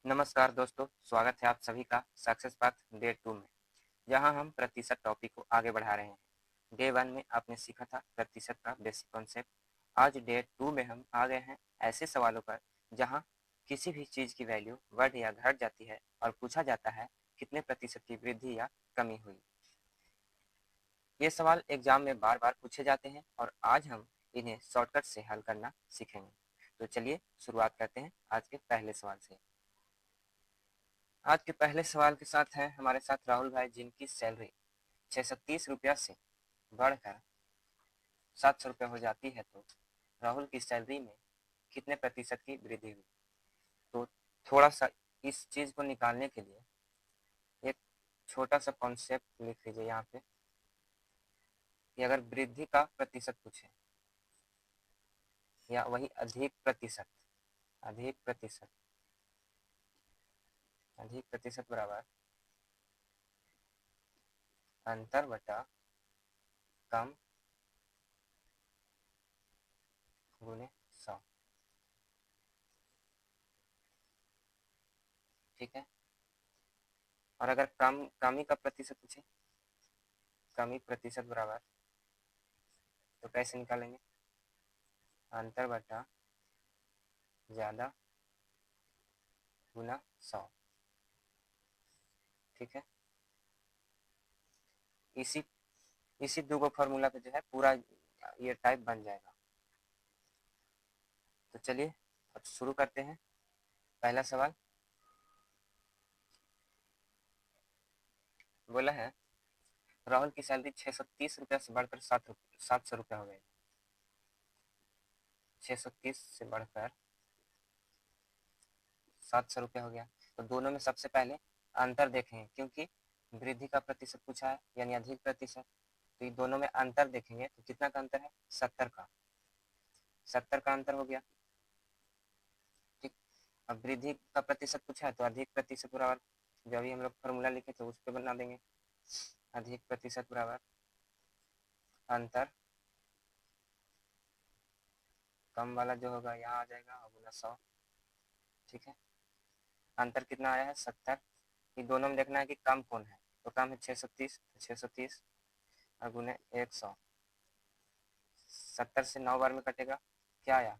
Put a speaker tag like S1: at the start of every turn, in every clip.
S1: नमस्कार दोस्तों, स्वागत है आप सभी का सक्सेस पाथ डे 2 में, जहां हम प्रतिशत टॉपिक को आगे बढ़ा रहे हैं। डे 1 में आपने सीखा था प्रतिशत का बेसिक कॉन्सेप्ट। आज डे 2 में हम आ गए हैं ऐसे सवालों पर जहां किसी भी चीज़ की वैल्यू बढ़ या घट जाती है और पूछा जाता है कितने प्रतिशत की वृद्धि या कमी हुई। ये सवाल एग्जाम में बार बार पूछे जाते हैं और आज हम इन्हें शॉर्टकट से हल करना सीखेंगे। तो चलिए शुरुआत करते हैं आज के पहले सवाल से। आज के पहले सवाल के साथ हैं हमारे साथ राहुल भाई, जिनकी सैलरी 630 रुपया से बढ़कर 700 रुपया हो जाती है। तो राहुल की सैलरी में कितने प्रतिशत की वृद्धि हुई? तो थोड़ा सा इस चीज़ को निकालने के लिए एक छोटा सा कॉन्सेप्ट लिख लीजिए यहाँ पे कि अगर वृद्धि का प्रतिशत पूछे या वही अधिक प्रतिशत अधिक प्रतिशत बराबर अंतर बटा कम गुने 100। ठीक है। और अगर कमी का प्रतिशत पूछे, कमी प्रतिशत बराबर, तो कैसे निकालेंगे? अंतर बटा ज़्यादा गुना 100। ठीक है। इसी इसी दो गो फार्मूला पे जो है पूरा ये टाइप बन जाएगा। तो चलिए अब शुरू करते हैं। पहला सवाल बोला है राहुल की सैलरी 630 रुपया से बढ़कर 700 रुपया हो गई। 630 से बढ़कर 700 रुपया हो गया। तो दोनों में सबसे पहले अंतर देखेंगे, क्योंकि वृद्धि का प्रतिशत पूछा है यानी अधिक प्रतिशत। तो ये दोनों में अंतर देखेंगे तो कितना का अंतर है? 70 का अंतर हो गया। ठीक। अब वृद्धि का प्रतिशत पूछा है तो अधिक प्रतिशत बराबर, जो अभी हम लोग फॉर्मूला लिखे तो उस पर बना देंगे। अधिक प्रतिशत बराबर अंतर, कम वाला जो होगा यहाँ आ जाएगा और गुना 100। ठीक है। अंतर कितना आया है? 70। ये दोनों में देखना है कि कम कौन है। तो कम है 630, तो 630 और गुने 100। 70 से 9 बार में कटेगा, क्या आया?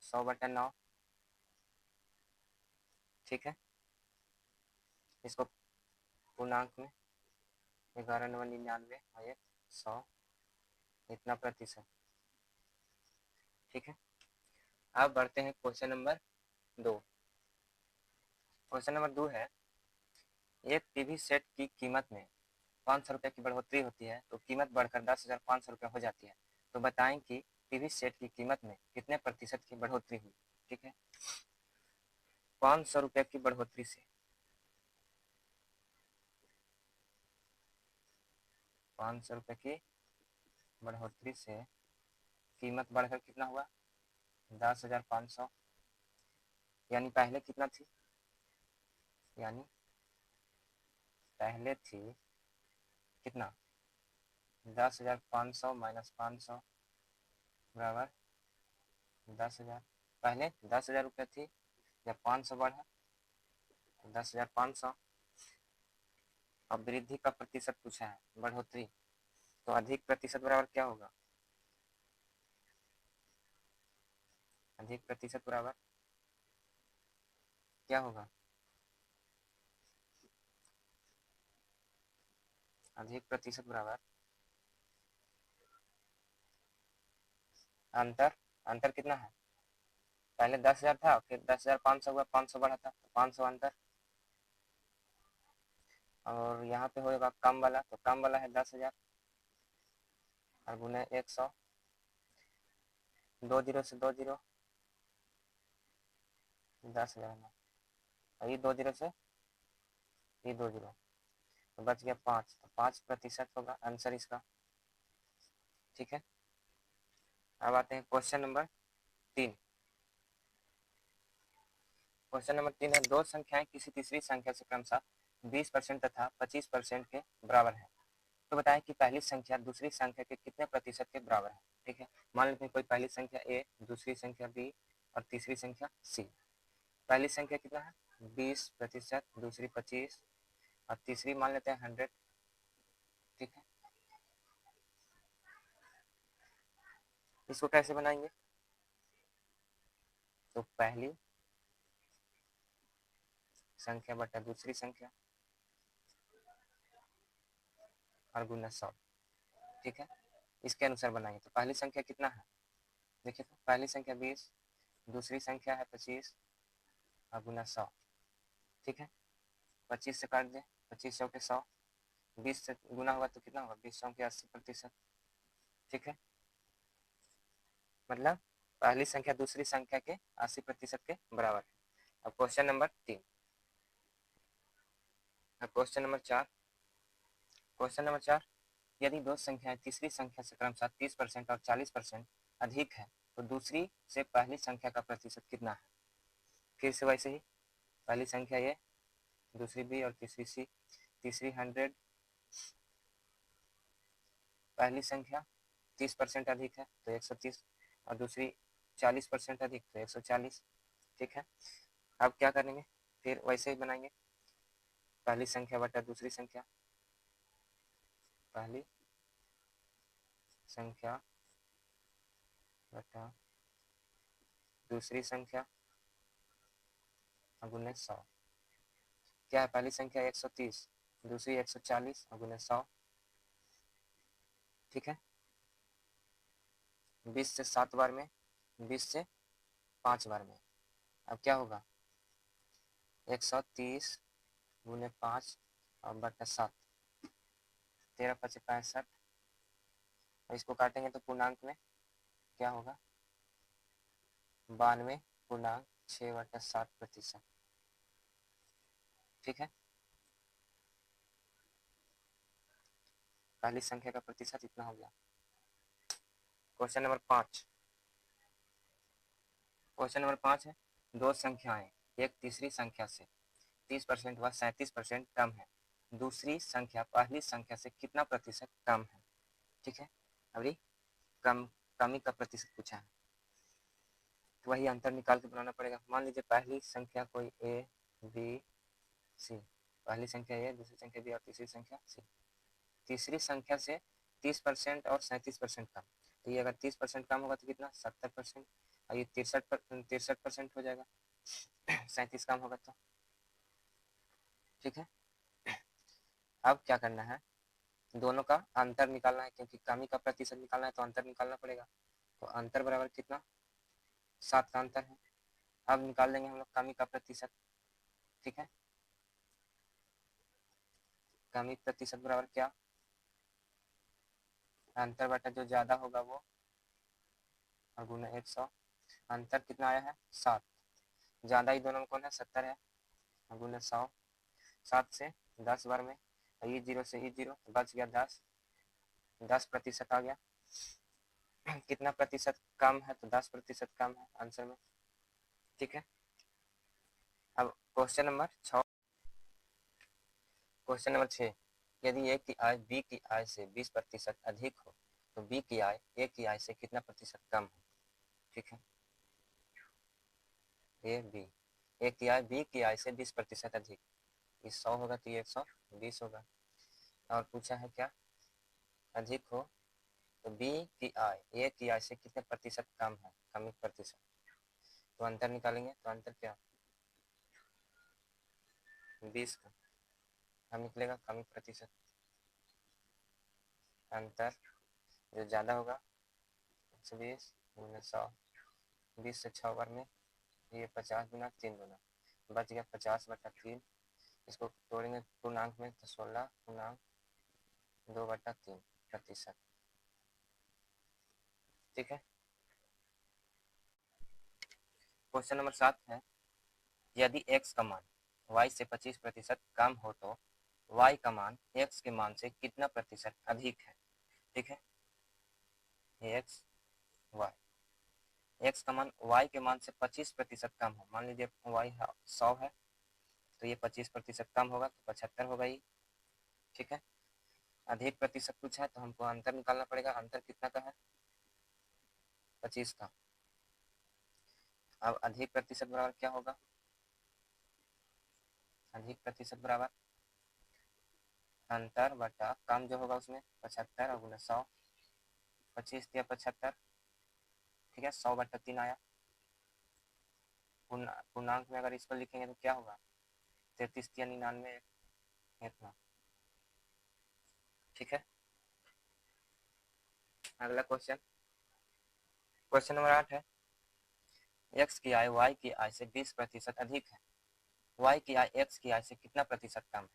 S1: 100/9। ठीक है। इसको पूर्णांक में 11,99 और 100, इतना प्रतिशत। ठीक है। अब बढ़ते हैं क्वेश्चन नंबर 2। क्वेश्चन नंबर 2 है एक टीवी सेट की कीमत में 500 रुपये की बढ़ोतरी होती है तो कीमत बढ़कर 10,500 रुपये हो जाती है। तो बताएं कि टीवी सेट की कीमत में कितने प्रतिशत की बढ़ोतरी हुई। ठीक है। 500 रुपये की बढ़ोतरी से 500 रुपये की बढ़ोतरी से कीमत बढ़कर कितना हुआ? 10,500। यानी पहले कितना थी? यानी पहले थी कितना? 10,500 माइनस 500 बराबर 10,000। पहले 10,000 रुपये थी, जब 500 बढ़ा तो 10,500। अब वृद्धि का प्रतिशत पूछा है, बढ़ोतरी, तो अधिक प्रतिशत बराबर क्या होगा? अधिक प्रतिशत बराबर क्या होगा? अधिक प्रतिशत बराबर अंतर। अंतर कितना है? पहले 10,000 था, फिर 10,500 हुआ, 500 बढ़ा था तो 500 अंतर। और यहाँ पे होगा कम वाला, तो कम वाला है 10,000 और गुने 100। 2 जीरो से 2 जीरो, 10,000 ना, और ये 2 जीरो से ये 2 जीरो, तो बच गया 5, तो 5% होगा आंसर इसका। ठीक है। अब आते हैं क्वेश्चन नंबर 3। क्वेश्चन नंबर 3 है दो संख्याएं किसी तीसरी संख्या से क्रमशः 20% तथा 25% के बराबर है। तो बताएं कि पहली संख्या दूसरी संख्या के कितने प्रतिशत के बराबर है। ठीक है। मान लेते हैं कोई पहली संख्या ए, दूसरी संख्या बी और तीसरी संख्या सी। पहली संख्या कितना है? 20%, दूसरी 25 और तीसरी मान लेते हैं 100। ठीक है, इसको कैसे बनाएंगे? तो पहली संख्या बटा दूसरी संख्या और गुना 100। ठीक है, इसके अनुसार बनाएंगे। तो पहली संख्या कितना है, देखिए तो पहली संख्या 20, दूसरी संख्या है 25 और गुना 100। ठीक है, 25 से काट दें, 25 सौ के 100, 20 से गुना होगा तो कितना होगा, 20 सौ के 80%। ठीक है, मतलब पहली संख्या दूसरी संख्या के 80% के बराबर है। अब क्वेश्चन नंबर 3। अब क्वेश्चन नंबर 4। क्वेश्चन नंबर 4, यदि दो संख्याएं तीसरी संख्या से क्रमशः 30% और 40% अधिक है तो दूसरी से पहली संख्या का प्रतिशत कितना है? फिर से वैसे ही, पहली संख्या ये, दूसरी बी और तीसरी सी। तीसरी 100, पहली संख्या 30% अधिक है तो 130 और दूसरी 40% अधिक तो 140। ठीक है, अब क्या करेंगे, फिर वैसे ही बनाएंगे, पहली संख्या बटा दूसरी संख्या, पहली संख्या बटा दूसरी संख्या गुने 100। क्या है, पहली संख्या 130, दूसरी 140 और गुने 100। ठीक है, 20 से 7 बार में, 20 से 5 बार में। अब क्या होगा, 130 गुने 5 और बटा 7, 13 5 65। और इसको काटेंगे तो पूर्णांक में क्या होगा, 92.6/7%। ठीक है, पहली संख्या का प्रतिशत इतना हो गया। Question number 5। क्वेश्चन नंबर 5 है, दो संख्याएं एक तीसरी संख्या से 30% व 37% कम है, दूसरी संख्या पहली संख्या से कितना प्रतिशत कम है? ठीक है, अभी कमी का प्रतिशत पूछा है तो वही अंतर निकाल के बनाना पड़ेगा। मान लीजिए पहली संख्या कोई ए बी सी, पहली संख्या ए, दूसरी संख्या बी और तीसरी संख्या सी। तीसरी संख्या से 30% और 37% कम, तो ये अगर 30% कम होगा तो कितना, 70%, और ये 63% हो जाएगा 37 कम होगा तो। ठीक है, अब क्या करना है, दोनों का अंतर निकालना है, क्योंकि कमी का प्रतिशत निकालना है तो अंतर निकालना पड़ेगा। तो अंतर बराबर कितना, 7 का अंतर है। अब निकाल लेंगे हम लोग कमी का प्रतिशत। ठीक है, कमी प्रतिशत बराबर क्या, अंतर बटा जो ज्यादा होगा वो और गुना 100। अंतर कितना आया है, 7, ज्यादा ही दोनों में कौन है, 70 है, और गुना 100। 7 से 10 बार में, ये 0 से ये 0 बच गया 10, 10% आ गया। कितना प्रतिशत कम है, तो 10% कम है आंसर में। ठीक है, अब क्वेश्चन नंबर 6। क्वेश्चन नंबर 6, यदि ए की आय बी की आय से 20% अधिक हो तो बी की आय ए की आय से कितना प्रतिशत कम है? ठीक है, ए बी, ए की आय बी की आय से 20% अधिक, ये 100 होगा तो ये 120 होगा। और पूछा है क्या, अधिक हो तो बी की आय ए की आय से कितने प्रतिशत कम है, कमी प्रतिशत। तो अंतर निकालेंगे तो अंतर क्या, 20 का, हम निकलेगा कमी प्रतिशत। अंतर जो ज़्यादा होगा 120 गुना 100, 20 से 6 बार में, ये 50 गुना 3 गुना, बच गया 50/3। इसको तोड़ेंगे पूर्णांक में तो 16/2/3%। ठीक है, क्वेश्चन नंबर 7 है, यदि x का मान y से 25% कम हो तो y का मान x के मान से कितना प्रतिशत अधिक है? ठीक है, x y, x का मान y के मान से 25% कम हो, मान लीजिए y 100 है तो ये 25% कम होगा तो 75 होगा ये। ठीक है, अधिक प्रतिशत पूछा है तो हमको अंतर निकालना पड़ेगा। अंतर कितना का है, 25 का। अब अधिक प्रतिशत बराबर क्या होगा, अधिक प्रतिशत बराबर अंतर बटा कम जो होगा उसमें 75 और गुना 100, 25 या 75, ठीक है, 100/3 आया। पूर्णांक में अगर इसको लिखेंगे तो क्या होगा, 33 या 99 इतना, ठीक है। अगला क्वेश्चन, क्वेश्चन नंबर 8 है, x की आय y की आय से 20% अधिक है, y की आय x की आय से कितना प्रतिशत कम है,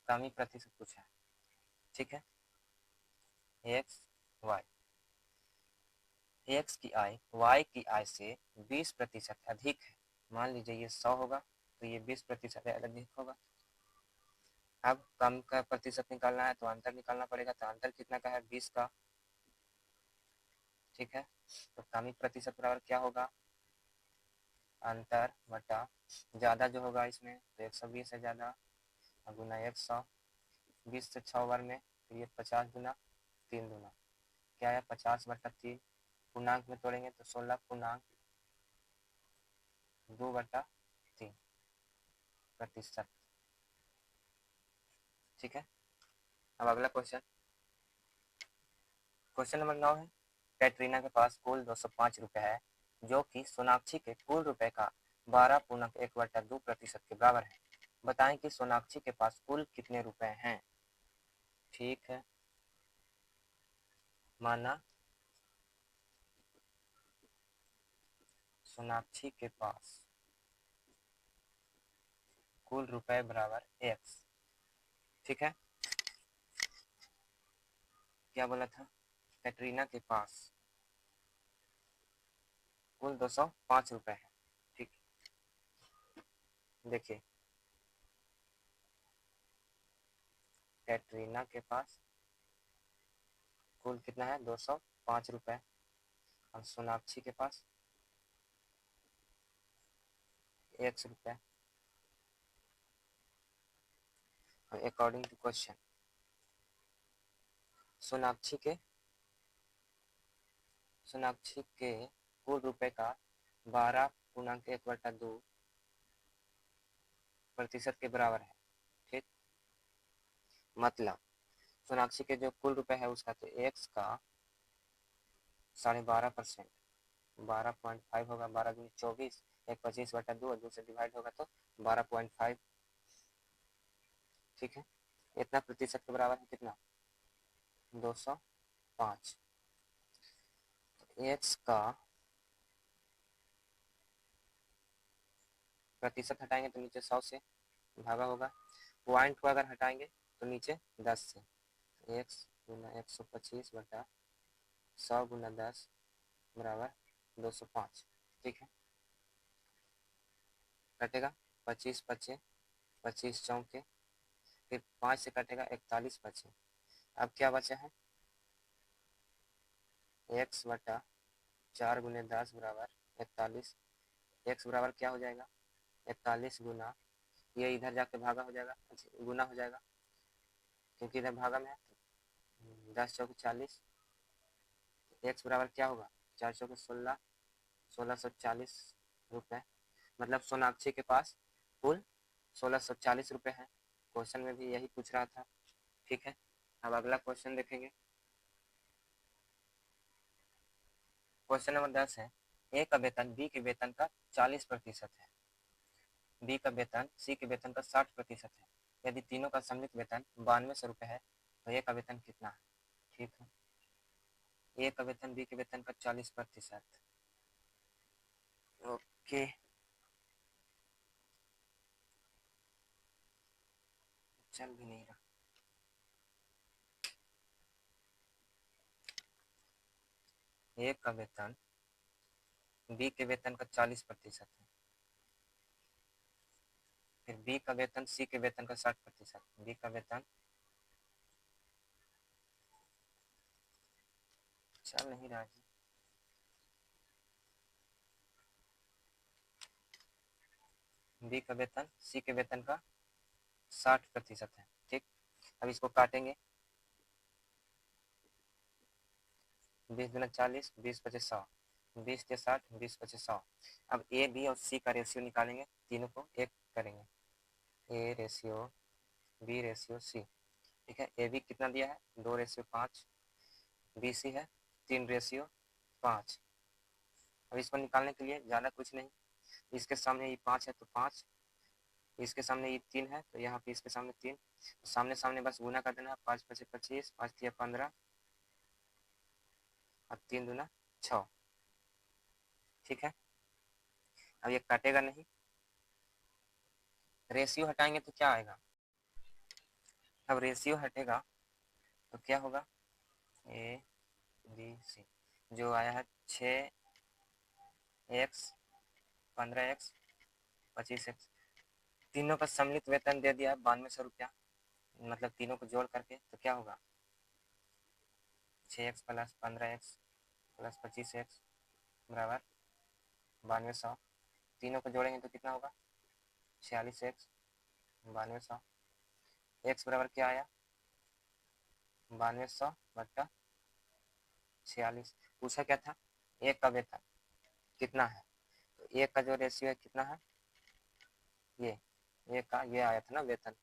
S1: कमी प्रतिशत पूछा है, ठीक है। x y, x की आय y की आय से 20% अधिक है, मान लीजिए ये 100 होगा तो ये 20% अधिक होगा। अब कम का प्रतिशत निकालना है तो अंतर निकालना पड़ेगा, तो अंतर कितना का है, 20 का, ठीक है। तो कमी प्रतिशत बराबर क्या होगा, अंतर बटा ज़्यादा जो होगा इसमें तो 120 है ज़्यादा, गुना 100, 20 से 6 बार में तो ये 50 गुना 3 गुना क्या है, 50/3, पूर्णांक में तोड़ेंगे तो 16/2/3%, ठीक है। अब अगला क्वेश्चन, क्वेश्चन नंबर 9 है, कैटरीना के पास कुल 205 रुपये है जो कि सोनाक्षी के कुल रुपए का 12.1/2% के बराबर है, बताएं कि सोनाक्षी के पास कुल कितने रुपए हैं, ठीक है। माना सोनाक्षी के पास कुल रुपए बराबर x, ठीक है। क्या बोला था, कैटरीना के पास कुल 205 रुपए है, ठीक। देखिए कैटरीना के पास कुल कितना है, 205 रुपए, और सोनाक्षी के पास ₹1। अकॉर्डिंग टू क्वेश्चन सोनाक्षी के कुल रुपए का 12.1/2% के बराबर है, ठीक। मतलब सोनाक्षी के जो कुल रुपए है उसका तो x का 12.5%, 12.5 होगा, 12 दूनी 24, 1 25/2 और 2 से डिवाइड होगा तो 12.5, ठीक है। इतना प्रतिशत के बराबर है कितना, 205। x का प्रतिशत हटाएंगे तो नीचे 100 से भागा होगा, पॉइंट को अगर हटाएंगे तो नीचे 10 से, x गुना 125/100 गुना 10 बराबर 205, ठीक है। कटेगा 25 बचे, 25 चौके, फिर 5 से कटेगा 41 बचे, अब क्या बचा है, x/4 गुने 10 बराबर 41, x बराबर क्या हो जाएगा, 41 गुना, ये इधर जाके भागा हो जाएगा, गुना हो जाएगा क्योंकि इधर भागा में है, 10 चौके 40, x बराबर क्या होगा, 4 चौके 16, 1640 रुपये, मतलब सोनाक्षी के पास कुल 1640 रुपये है, क्वेश्चन में भी यही पूछ रहा था, ठीक है। अब अगला क्वेश्चन देखेंगे, क्वेश्चन नंबर 10 है, ए का वेतन बी के वेतन का 40% है, बी का वेतन सी के वेतन का 60% है, यदि तीनों का सम्मिलित वेतन 9200 रुपये है तो ए का वेतन कितना है, ठीक है। ए का वेतन बी के वेतन का 40%, ओके, चल भी नहीं रहा, ए का वेतन बी के वेतन का 40% है, फिर बी का वेतन सी के वेतन का 60%, बी का वेतन चल नहीं रहा जी, बी का वेतन सी के वेतन का 60% है, ठीक। अब इसको काटेंगे, 20 दूना 40, 20 पचे 100, 20 के 60, 20 पचे 100। अब ए बी और सी का रेशियो निकालेंगे, तीनों को एक करेंगे, A/B/C, ठीक है। AB कितना दिया है 2/5, BC है 3/5। अब इसको निकालने के लिए ज़्यादा कुछ नहीं, इसके सामने ये 5 है तो 5, इसके सामने ये 3 है तो यहाँ पे इसके सामने 3, सामने सामने बस गुना कर देना, 5 5 25, 5 3 15 और 3 दूना 6, ठीक है। अब ये काटेगा नहीं, रेशियो हटाएंगे तो क्या आएगा, अब रेशियो हटेगा तो क्या होगा, A/B/C जो आया है 6x 15x 25x, तीनों का सम्मिलित वेतन दे दिया है 9200 रुपया, मतलब तीनों को जोड़ करके तो क्या होगा 6x + 15x + 25x बराबर 9200, तीनों को जोड़ेंगे तो कितना होगा 46x 9200, x बराबर क्या आया 9200/46। पूछा क्या था, एक का वेतन कितना है, तो एक का जो रेशियो है कितना है, ये एक का ये आया था ना वेतन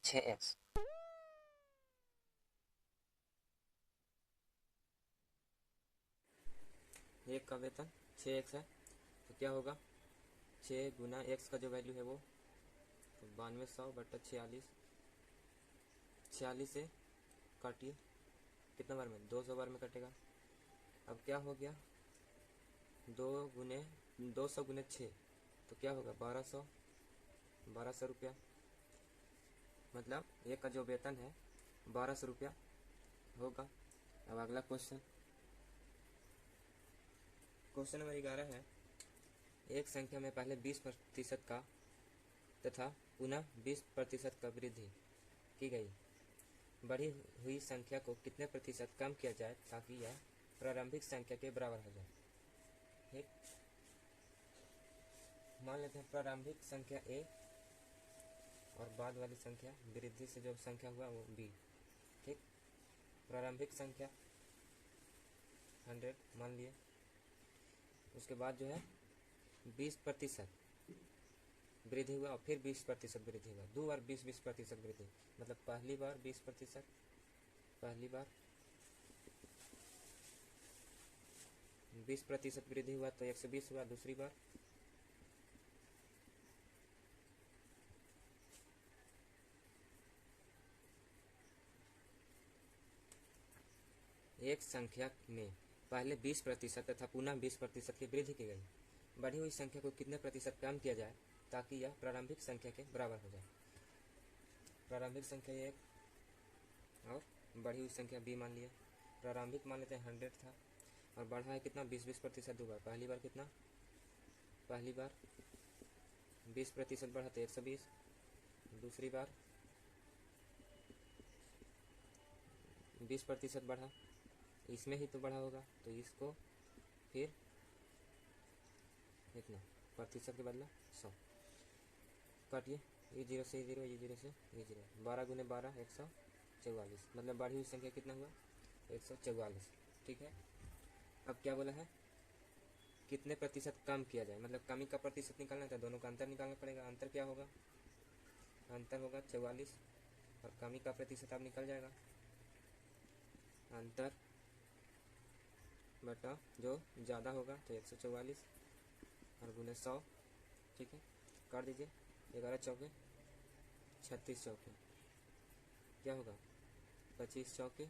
S1: 6x, एक का वेतन 6x है तो क्या होगा 6 गुना x का जो वैल्यू है वो तो 9200/46, 46 से काटिए कितना बार में 200 बार में कटेगा। अब क्या हो गया 200 गुने 6 तो क्या होगा 1200 रुपया, मतलब एक का जो वेतन है 1200 रुपया होगा। अब अगला क्वेश्चन नंबर 11 है, एक संख्या में पहले 20% का तथा पुनः 20% का वृद्धि की गई, बढ़ी हुई संख्या को कितने प्रतिशत कम किया जाए ताकि यह प्रारंभिक संख्या के बराबर हो जाए। ठीक, मान लेते हैं प्रारंभिक संख्या A और बाद वाली संख्या वृद्धि से जो संख्या हुआ वो B। ठीक, प्रारंभिक संख्या 100 मान लिए, उसके बाद जो है 20% वृद्धि हुआ और फिर 20% वृद्धि हुआ, 2 बार 20% वृद्धि, मतलब पहली बार 20%, पहली बार 20% वृद्धि हुआ तो 120 हुआ, दूसरी बार एक संख्या में पहले 20% तथा पुनः 20% की वृद्धि की गई, बढ़ी हुई संख्या को कितने प्रतिशत कम किया जाए ताकि यह प्रारंभिक संख्या के बराबर हो जाए। प्रारंभिक संख्या 1 और बढ़ी हुई संख्या B मान लिया, प्रारंभिक मान लेते हैं 100 था और बढ़ा है कितना 20% 2 बार, पहली बार कितना, पहली बार 20% बढ़ा तो 120, दूसरी बार 20% बढ़ा, इसमें ही तो बढ़ा होगा तो इसको फिर इतना प्रतिशत के बदला 100 काटिए, ये 0 से 0, ये 0 से ये 0, 12 गुने 12 144, मतलब बढ़ी हुई संख्या कितना हुआ 144। ठीक है, अब क्या बोला है कितने प्रतिशत कम किया जाए, मतलब कमी का प्रतिशत निकालना था, दोनों का अंतर निकालना पड़ेगा। अंतर क्या होगा, अंतर होगा 44 और कमी का प्रतिशत अब निकल जाएगा, अंतर बटा जो ज़्यादा होगा तो 144 और गुने 100। ठीक है, काट दीजिए, 11 चौके 36 चौके क्या होगा 25 चौके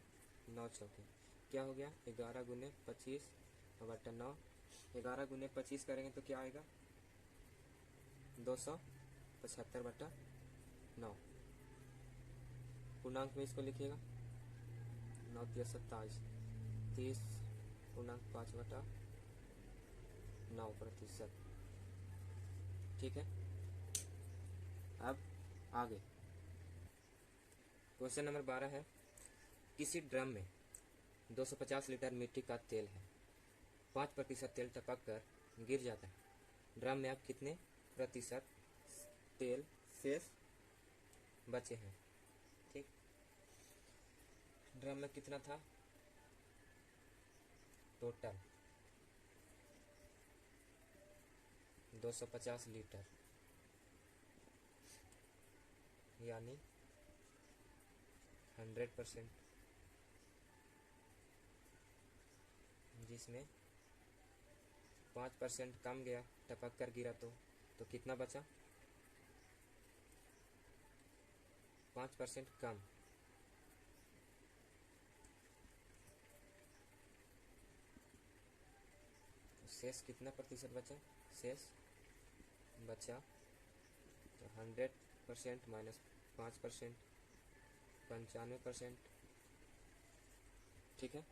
S1: 9 चौके, क्या हो गया 11 गुने 25 बटा 9, 11 गुने 25 करेंगे तो क्या आएगा 275/9, पूर्णांक में इसको लिखिएगा 9 × 27 30 पूर्णांक 5/9%। ठीक है, अब आगे क्वेश्चन नंबर 12 है, किसी ड्रम में 250 लीटर मिट्टी का तेल है, 5% तेल टपक कर गिर जाता है, ड्रम में अब कितने प्रतिशत तेल शेष बचे हैं। ठीक, ड्रम में कितना था टोटल 250 लीटर, यानी 100%, जिसमें 5% कम गया, टपक कर गिरा तो कितना बचा? 5% कम। तो शेष कितना प्रतिशत बचा? शेष बचा तो 100% माइनस 5%, 95%। ठीक है।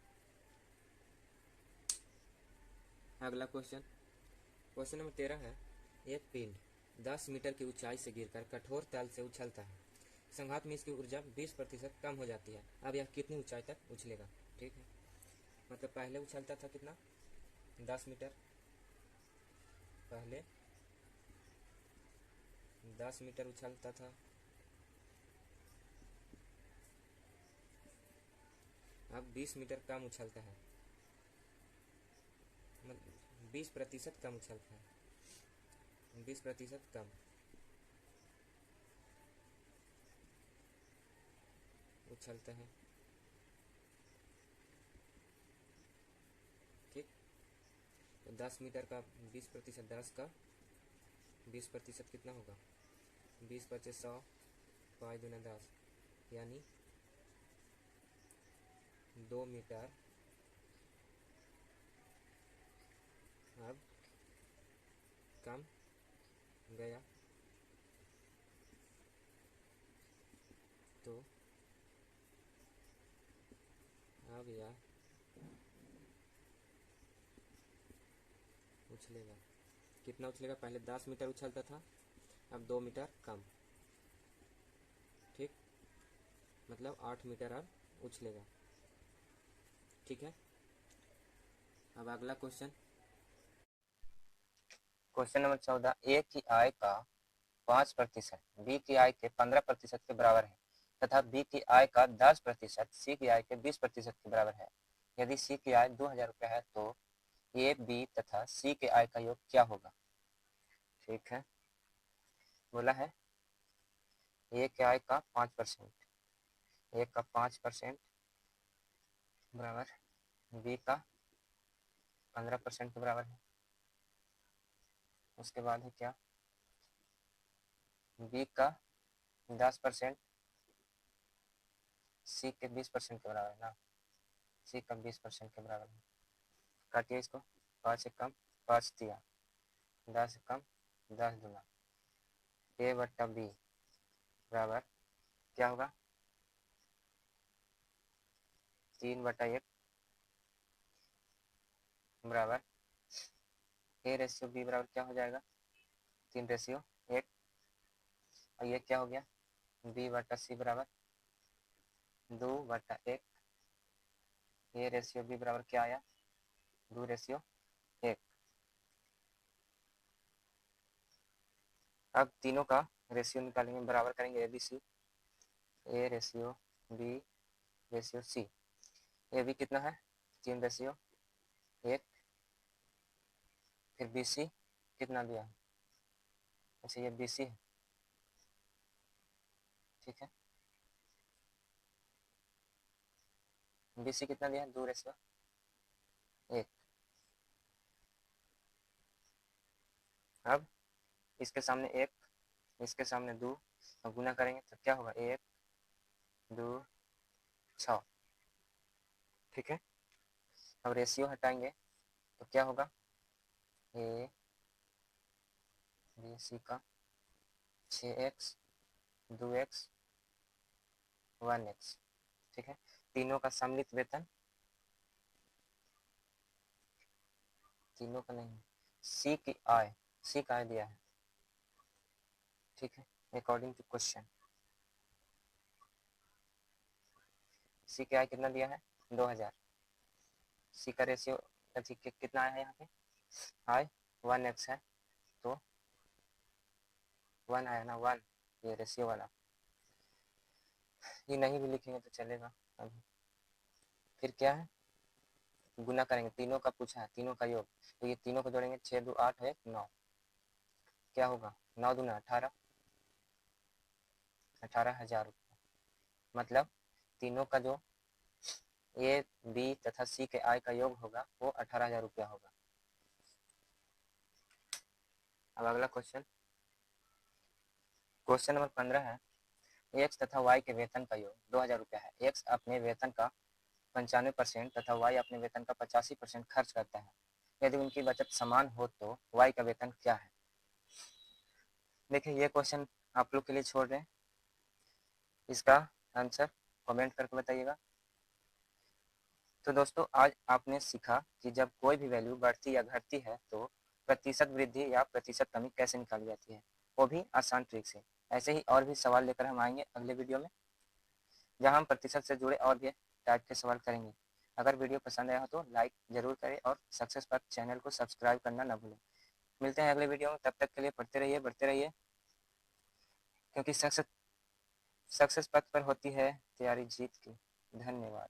S1: अगला क्वेश्चन, क्वेश्चन नंबर 13 है, एक पिंड 10 मीटर की ऊंचाई से गिरकर कठोर तल से उछलता है, संघात में इसकी ऊर्जा 20% कम हो जाती है। अब यह कितनी ऊंचाई तक उछलेगा? ठीक है, मतलब पहले उछलता था कितना? 10 मीटर, पहले 10 मीटर उछलता था, अब 20 मीटर कम उछलता है, मतलब 20% कम उछलता है, 20% कम उछलता है। ठीक, तो 10 मीटर का 20%, 10 का 20% कितना होगा? 20×100, 5×10, यानी 2 मीटर। अब कम गया तो अब यह उछलेगा। कितना उछलेगा? पहले 10 मीटर उछलता था, अब 2 मीटर कम। ठीक, मतलब 8 मीटर अब उछलेगा। ठीक है। अब अगला क्वेश्चन, क्वेश्चन नंबर 14, ए की आय का 5% बी की आय के 15% के बराबर है तथा बी की आय का 10% सी की आय के 20% के बराबर है। यदि सी की आय 2000 रुपये है तो ए, बी तथा सी के आय का योग क्या होगा? ठीक है, बोला है ए के आय का 5%, ए का 5% बराबर बी का 15% के बराबर है। उसके बाद है क्या? बी का 10% सी के 20% के बराबर है ना, सी का 20% के बराबर है। काटिए इसको, 5 से कम 5 दिया, 10 से कम 10 दूना, ए बट्टा बी बराबर क्या होगा? 3/1 बराबर ए रेशियो बी बराबर क्या हो जाएगा? 3/1। और ये क्या हो गया? बी बटा सी बराबर 2/1। ए रेशियो बी बराबर क्या आया? 2/1। अब तीनों का रेशियो निकालेंगे, बराबर करेंगे A B C, A ratio B ratio C. A B कितना है? 3/1। फिर बी सी कितना दिया है? अच्छा, ये बी सी है। ठीक है, बी सी कितना दिया है? 2/1। अब इसके सामने 1, इसके सामने 2, और गुना करेंगे तो क्या होगा? 1 2 6। ठीक है, अब रेशियो हटाएंगे तो क्या होगा? ए बी सी का 6x 2x 1x। ठीक है, तीनों का सम्मिलित वेतन, तीनों का नहीं, सी की आय, सी का आय दिया है। ठीक है, अकॉर्डिंग टू क्वेश्चन सी की आय कितना दिया है? 2000। सी का रेशियो कितना आया है यहाँ पे? आय 1x है तो 1 आया ना, 1, ये रेशियो वाला। ये नहीं भी लिखेंगे तो चलेगा। अभी फिर क्या है? गुना करेंगे, तीनों का पूछा है, तीनों का योग, तो ये तीनों को जोड़ेंगे, 6 2 8 है 9, क्या होगा? 9 दूना 18, 18,000 रुपये। मतलब तीनों का जो ए, बी तथा सी के आय का योग होगा वो 18,000 रुपया होगा। अब अगला क्वेश्चन नंबर 15 है, एक्स तथा वाई के वेतन का योग 2,000 रुपया है। एक्स अपने वेतन का 95% तथा वाई अपने वेतन का 85% खर्च करता है। यदि उनकी बचत समान हो तो वाई का वेतन क्या है? देखिए ये क्वेश्चन आप लोग के लिए छोड़ रहे हैं, इसका आंसर कमेंट करके बताइएगा। तो दोस्तों आज आपने सीखा कि जब कोई भी वैल्यू बढ़ती या घटती है तो प्रतिशत वृद्धि या प्रतिशत कमी कैसे निकाली जाती है, वो भी आसान ट्रिक से। ऐसे ही और भी सवाल लेकर हम आएंगे अगले वीडियो में, जहां हम प्रतिशत से जुड़े और भी टाइप के सवाल करेंगे। अगर वीडियो पसंद आया हो तो लाइक जरूर करें और सक्सेस पथ चैनल को सब्सक्राइब करना ना भूलें। मिलते हैं अगले वीडियो में, तब तक के लिए पढ़ते रहिए, बढ़ते रहिए, क्योंकि सक्सेस पथ पर होती है तैयारी जीत की। धन्यवाद।